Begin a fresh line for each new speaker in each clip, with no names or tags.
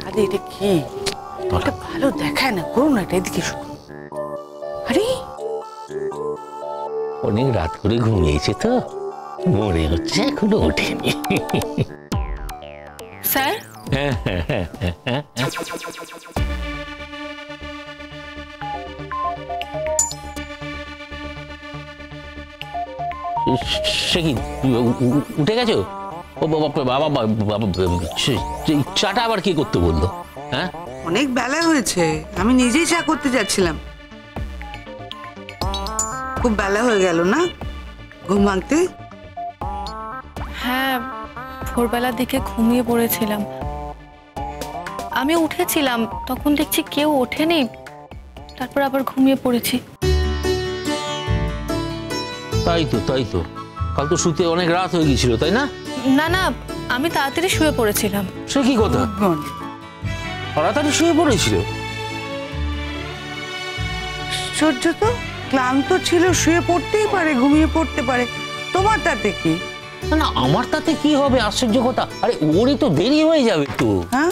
আরে এটা কি এটা ভালো দেখায় না, করুন না, এদিকে শুনো। আরে
অনেক রাত করে ঘুমিয়েছে তো, মনে হচ্ছে এখনো ওঠেনি।
স্যার
সে কি উঠে গেছো? ও বাবা বাবা, চাটা আবার কি করতে বললো? হ্যাঁ
অনেক বেলা হয়েছে, আমি নিজেই চা করতে যাচ্ছিলাম। খুব বেলা হয়ে গেল না ঘুম ভাঙতে?
হ্যাঁ, ভোরবেলার দিকে ঘুমিয়ে পড়েছিলাম। আমি উঠেছিলাম, তখন দেখছি কেউ ওঠেনি, তারপর আবার ঘুমিয়ে পড়েছি।
তাই তো কাল তো শুতে অনেক রাত হয়ে গেছিল, তাই না?
না না, আমি তাড়াতাড়ি শুয়ে পড়েছিলাম।
সে কি কথা, তাড়াতাড়ি শুয়ে পড়েছিল?
সূর্য তো ক্লান্ত ছিল, শুয়ে পড়তেই পারে, ঘুমিয়ে পড়তে পারে, তোমার তাতে কি?
না আমার তাতে কি হবে, আশ্চর্য কথা। আরে ওরই তো দেরি হয়ে যাবে তো।
হ্যাঁ,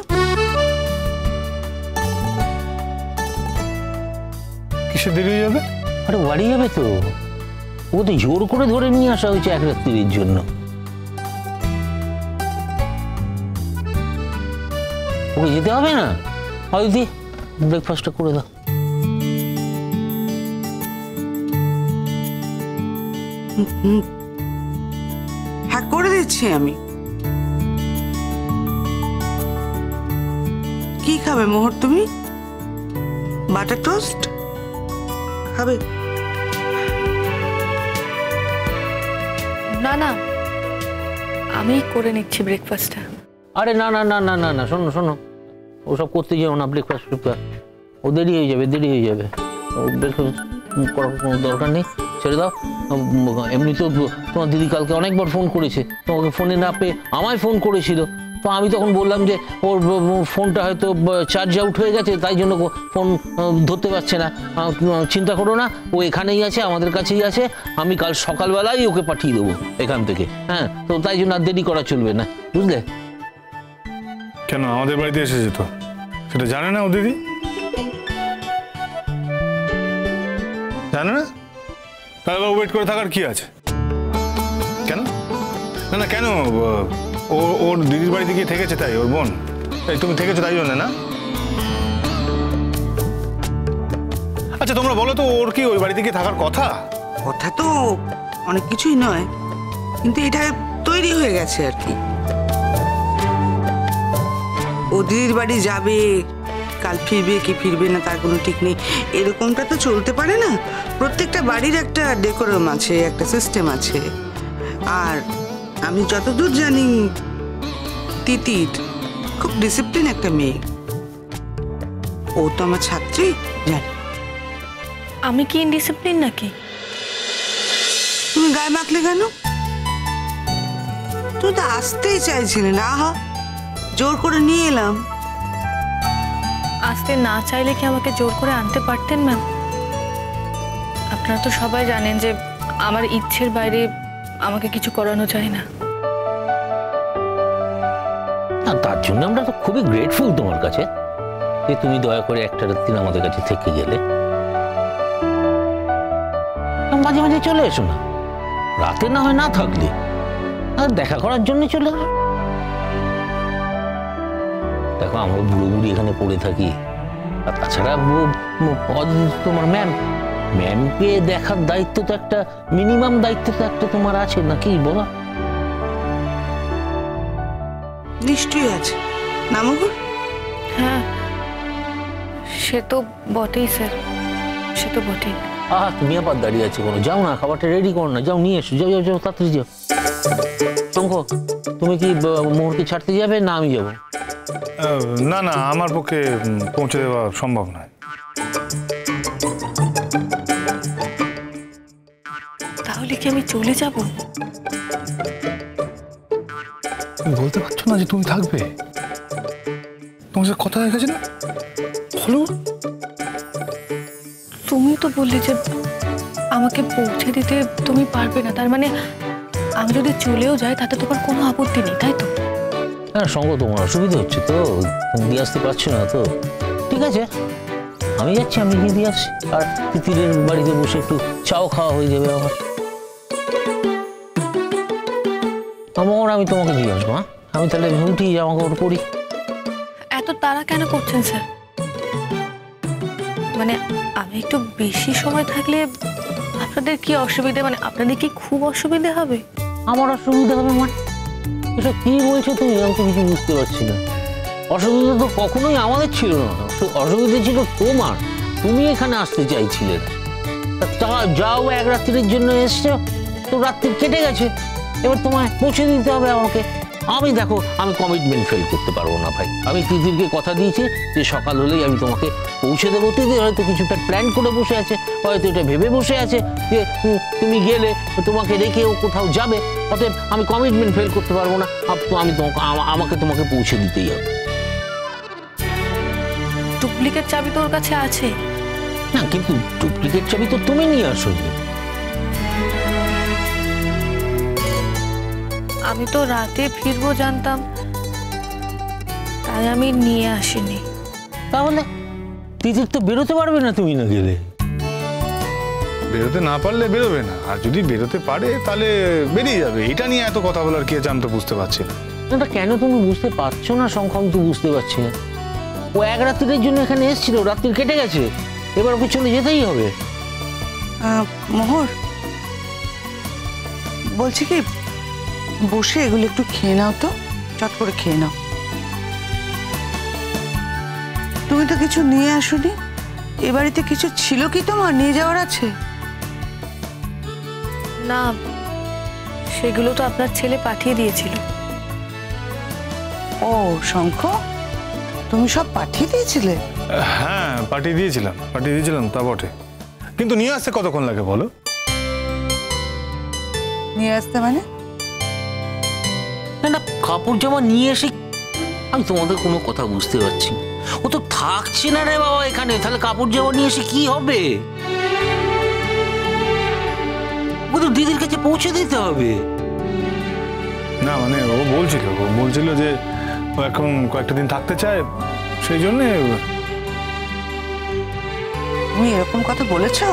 কিসে দেরি হয়ে যাবে?
আরে বাড়ি যাবে তো, ও তো জোর করে ধরে নিয়ে আসা হয়েছে এক রাত্রির জন্য। ওকে যেতে হবে না? দিদি ব্রেকফাস্টটা করে দাও।
হ্যাঁ করে দিচ্ছি আমি। কি খাবে মোহর তুমি? বাটার টোস্ট খাবে?
না না, আমি করে নিচ্ছি ব্রেকফাস্টটা।
আরে না না না না না না, শোনো ওসব করতে যাও না। ব্রেকফাস্ট ও দেরি হয়ে যাবে। ও ব্রেকফাস্ট করার কোনো দরকার নেই, ছেড়ে দাও। এমনি তো তোমার দিদি কালকে অনেকবার ফোন করেছে, তোমাকে ফোনে না পেয়ে আমায় ফোন করেছিল। তো আমি তখন বললাম যে ওর ফোনটা হয়তো চার্জ আউট হয়ে গেছে, তাই জন্য ফোন ধরতে পারছে না। চিন্তা করো না, ও এখানেই আছে, আমাদের কাছেই আছে। আমি কাল সকালবেলাই ওকে পাঠিয়ে দেবো এখান থেকে। হ্যাঁ, তো তাই জন্য আর দেরি করা চলবে না, বুঝলে?
কেন আমাদের বাড়িতে এসেছে তো, সেটা জানে না ও দিদি? জানে না? তাহলে ওয়েট করে থাকার কি আছে? কেন না কেন ওর দিদির বাড়িতে গিয়ে থেকেছে তাই? ওর বোন তুমি থেকেছো তাই জন্য না? আচ্ছা তোমরা বলো তো, ওর কি ওই বাড়িতে গিয়ে থাকার কথা?
কথা তো অনেক কিছুই নয়, কিন্তু এটা তৈরি হয়ে গেছে আর কি। ও দিদির বাড়ি যাবে, কাল ফিরবে কি ফিরবে না তার কোনো ঠিক নেই। এরকমটা তো চলতে পারে না। প্রত্যেকটা বাড়ির একটা ডেকোরাম আছে, একটা সিস্টেম আছে। আর আমি যতদূর জানি তিতির খুব ডিসিপ্লিন একটা মেয়ে। ও তো আমার ছাত্রী, জানি।
আমি কি ইনডিসিপ্লিন নাকি?
তুমি গায়ে মাখলে কেন? তুমি তো আসতেই চাইছিলে না, আহা জোর করে নিয়ে এলাম।
আসতে না চাইলে কি আমাকে জোর করে আনতে পারতেন ম্যাম? আপনারা তো সবাই জানেন যে আমার ইচ্ছের বাইরে আমাকে কিছু করানো যায় না।
তার জন্য আমরা তো খুবই গ্রেটফুল তোমার কাছে, যে তুমি দয়া করে একটা রাত্রি আমাদের কাছে থেকে গেলে। মাঝে মাঝে চলে এসো না, রাতে না হয় না থাকলে, আর দেখা করার জন্য চলে এসো। দেখো আমরা বুড়ো বুড়ি এখানে পড়ে থাকি, আর তাছাড়া তোমার ম্যামকে দেখার দায়িত্ব তো একটা, মিনিমাম দায়িত্ব তো একটা তোমার আছে নাকি বলো?
নিশ্চয়ই আছে না মহুর?
হ্যাঁ, সে তো বটেই স্যার, সে তো বটেই।
তুমি আবার দাঁড়িয়ে আছো কোনো? যাও না, খাবারটা রেডি করো না, যাও নিয়ে এসো, যাও তাড়াতাড়ি যাও। শঙ্খ, তুমি কি মোহরকে ছাড়তে যাবে না আমি যাবো?
না না, আমার পক্ষে পৌঁছে দেওয়া সম্ভব নয়।
তাহলে কি আমি চলে যাব?
তুমি বলতে পারছো না যে তুমি থাকবে? তোমার সাথে কথা হয়ে গেছে না? বলো।
তুমি তো বললে যে আমাকে পৌঁছে দিতে তুমি পারবে না, তার মানে আমি যদি চলেও যাই তাতে তোমার কোনো আপত্তি নেই, তাই তো?
হ্যাঁ, সঙ্গ তোমার অসুবিধা হচ্ছে তো, তুমি দিয়ে আসতে পারছো না তো, ঠিক আছে আমি যাচ্ছি, আমি গিয়ে দিয়ে আসছি। আর তিতিরের বাড়িতে বসে একটু চাও খাওয়া হয়ে যাবে আমার। আমার আমি তোমাকে দিয়ে আসবো। হ্যাঁ, আমি তাহলে উঠি, জামা কাপড় পরি।
এত তাড়া কেন করছেন স্যার? মানে আমি একটু বেশি সময় থাকলে আপনাদের কি অসুবিধা, মানে আপনাদের কি খুব অসুবিধা হবে?
আমার অসুবিধা হবে মানে? এসব কি বলছো তুমি? আমি তো কিছু বুঝতে পারছি না। অসুবিধা তো কখনোই আমাদের ছিল না, অসুবিধা ছিল তোমার। তুমি এখানে আসতে চাইছিলে না, তা যাও এক রাত্রির জন্য এসছো, তো রাত্রি কেটে গেছে, এবার তোমায় পৌঁছে দিতে হবে আমাকে। আমি দেখো, আমি কমিটমেন্ট ফেল করতে পারবো না ভাই। আমি তিতিরকে কথা দিয়েছি যে সকাল হলেই আমি তোমাকে পৌঁছে দেবো। তিতির হয়তো কিছুটা প্ল্যান করে বসে আছে, হয়তো এটা ভেবে বসে আছে যে তুমি গেলে তোমাকে রেখে ও কোথাও যাবে, অতএব আমি কমিটমেন্ট ফেল করতে পারবো না। আমি আমাকে তোমাকে পৌঁছে দিতেই হবে।
ডুপ্লিকেট চাবি তোর কাছে আছে?
না, কিন্তু ডুপ্লিকেট চাবি তো তুমি নিয়ে আসোনি।
আমি তো রাতে ফিরবো জানতাম, তাই আমি নিয়ে আসিনি।
তাহলে তিতির তো বেরোতে পারবে না তুমি না গেলে।
বেরোতে না পারলে বেরোবে না, আর যদি বেরোতে পারে তাহলে বেরিয়ে যাবে। এটা নিয়ে এত কথা বলার কি আছে আমি তো বুঝতে পারছি না।
এটা কেন তুমি বুঝতে পারছো না শঙ্খ? আমি তো বুঝতে পারছি না। ও এক রাত্রির জন্য এখানে এসেছিল, রাত্রি কেটে গেছে, এবার ওকে চলে যেতেই হবে।
মোহর বলছি কি, বসে এগুলো একটু খেয়ে নাও তো, চট করে খেয়ে নাও। তুমি তো কিছু নিয়ে আসোনি, এ বাড়িতে কিছু ছিল কি তোমার নিয়ে যাওয়ার আছে?
না, সেগুলো তো আপনার ছেলে পাঠিয়ে দিয়েছিল।
ও শঙ্খ, তুমি সব পাঠিয়ে দিয়েছিলে?
হ্যাঁ, পাঠিয়ে দিয়েছিলাম তা বটে, কিন্তু নিয়ে আসতে কতক্ষণ লাগে বলো?
নিয়ে আসতে মানে?
না না, কাপড় জামা নিয়ে এসে আমি তোমাদের কোনো কথা বুঝতে পারছি না। ও তো থাকছে না রে বাবা এখানে, তাহলে কাপড় জামা নিয়ে এসে কি হবে? ও তো দিদির কাছে পৌঁছে দিতে হবে।
না মানে ও বলছিল যে ও এখন কয়েকটা দিন থাকতে চায়, সেই জন্যে।
তুমি এরকম কথা বলেছো?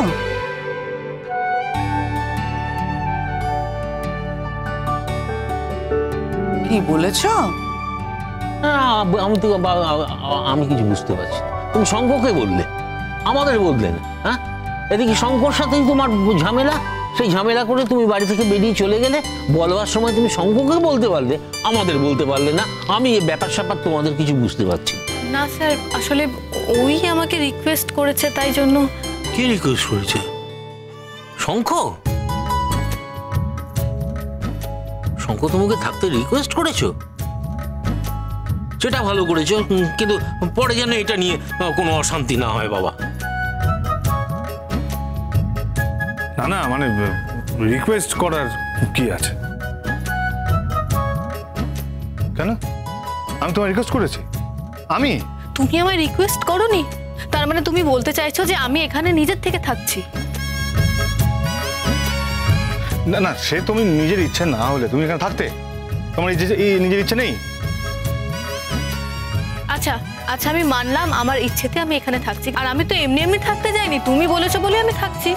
কি বলেছো?
আমি কিছু বুঝতে পারছি না। তুমি শঙ্করকে বললে, আমাদের বললে না? হ্যাঁ, এদিকে শঙ্কর সাথেই তোমার ঝামেলা, সেই ঝামেলা করে তুমি বাড়ি থেকে বেরিয়ে চলে গেলে। বলবার সময় তুমি শঙ্করকে বলতে পারলে, আমাদের বলতে পারলে না। আমি এই ব্যাপার স্যাপার তোমাদের কিছু বুঝতে পারছি
না স্যার, আসলে ওই আমাকে রিকোয়েস্ট করেছে, তাই জন্য।
কি রিকোয়েস্ট করেছে? শঙ্খ তোমাকে থাকতে রিকোয়েস্ট করেছো? সেটা ভালো করেছো, কিন্তু পরে যেন এটা নিয়ে কোনো অশান্তি না হয় বাবা।
না মানে রিকোয়েস্ট করার কি আছে? কেন? আমি তোমায় রিকোয়েস্ট করেছি?
তুমি আমায় রিকোয়েস্ট করোনি? তার মানে তুমি বলতে চাইছো যে আমি এখানে নিজের থেকে থাকছি?
না, সে তুমি নিজের ইচ্ছা না হলে তুমি এখানে থাকতে? তোমার নিজের ইচ্ছা নেই?
আচ্ছা, আমি মানলাম আমার ইচ্ছেতে আমি এখানে থাকছি, আর আমি তো এমনি থাকতে যাইনি, তুমি বলেছো বলে আমি থাকছি।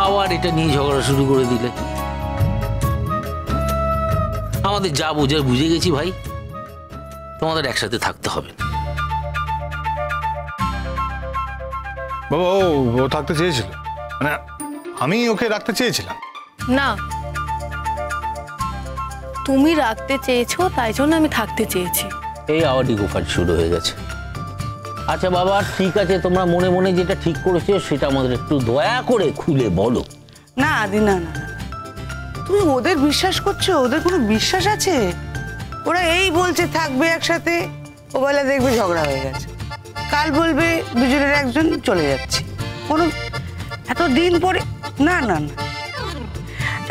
আবার এটা নিয়ে ঝগড়া শুরু করে দিলে। আমাদের যা বোঝার বুঝে গেছি ভাই, তোমাদের একসাথে থাকতে হবে না।
বাবা ও থাকতে চেয়েছিল, মানে আমি ওকে রাখতে চেয়েছিলাম
না, তুমি রাখতে চেয়েছো, তাই জন্য আমি থাকতে চেয়েছি।
এই আওয়াটি গোফাট শুরু হয়ে গেছে। আচ্ছা বাবা, ঠিক আছে, তোমরা মনে মনে যেটা ঠিক করেছো সেটা আমাদের একটু দয়া করে খুলে বলো।
না আদি, না, তুমি ওদের বিশ্বাস করছো? ওদের কোনো বিশ্বাস আছে? ওরা এই বলছে থাকবে একসাথে, ও বেলা দেখবে ঝগড়া হয়ে গেছে, কাল বলবে দুজনের একজন চলে যাচ্ছে। কোনো এত দিন পরে না,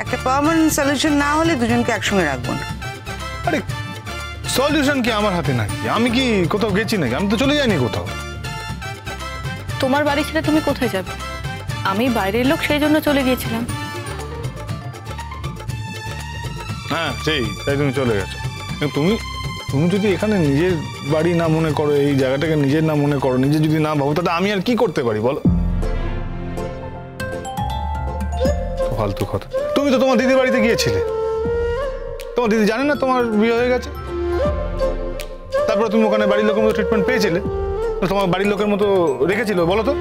একটা পার্মানেন্ট সলিউশন না হলে দুজনকে একসঙ্গে রাখবো না।
আরে সলিউশন কি আমার হাতে নাকি? আমি কি কোথাও গেছি নাকি? আমি তো চলে যাইনি কোথাও।
তোমার বাড়ি ছেড়ে তুমি কোথায় যাবে? আমি বাইরের লোক, সেই জন্য চলে গিয়েছিলাম।
হ্যাঁ তাই তুমি চলে গেছো। তুমি তুমি যদি এখানে নিজের বাড়ি না মনে করো, এই জায়গাটাকে নিজের না মনে করো, নিজে যদি না ভাবো, তাতে আমি আর কি করতে পারি বলো? ফালতু কথা। তুমি তো তোমার দিদির বাড়িতে গিয়েছিলে, তোমার দিদি জানে না তোমার বিয়ে হয়ে গেছে? তারপরে তুমি ওখানে বাড়ির লোকের মতো ট্রিটমেন্ট পেয়েছিলে, তোমার বাড়ির লোকের মতো রেখেছিল, বলো তো?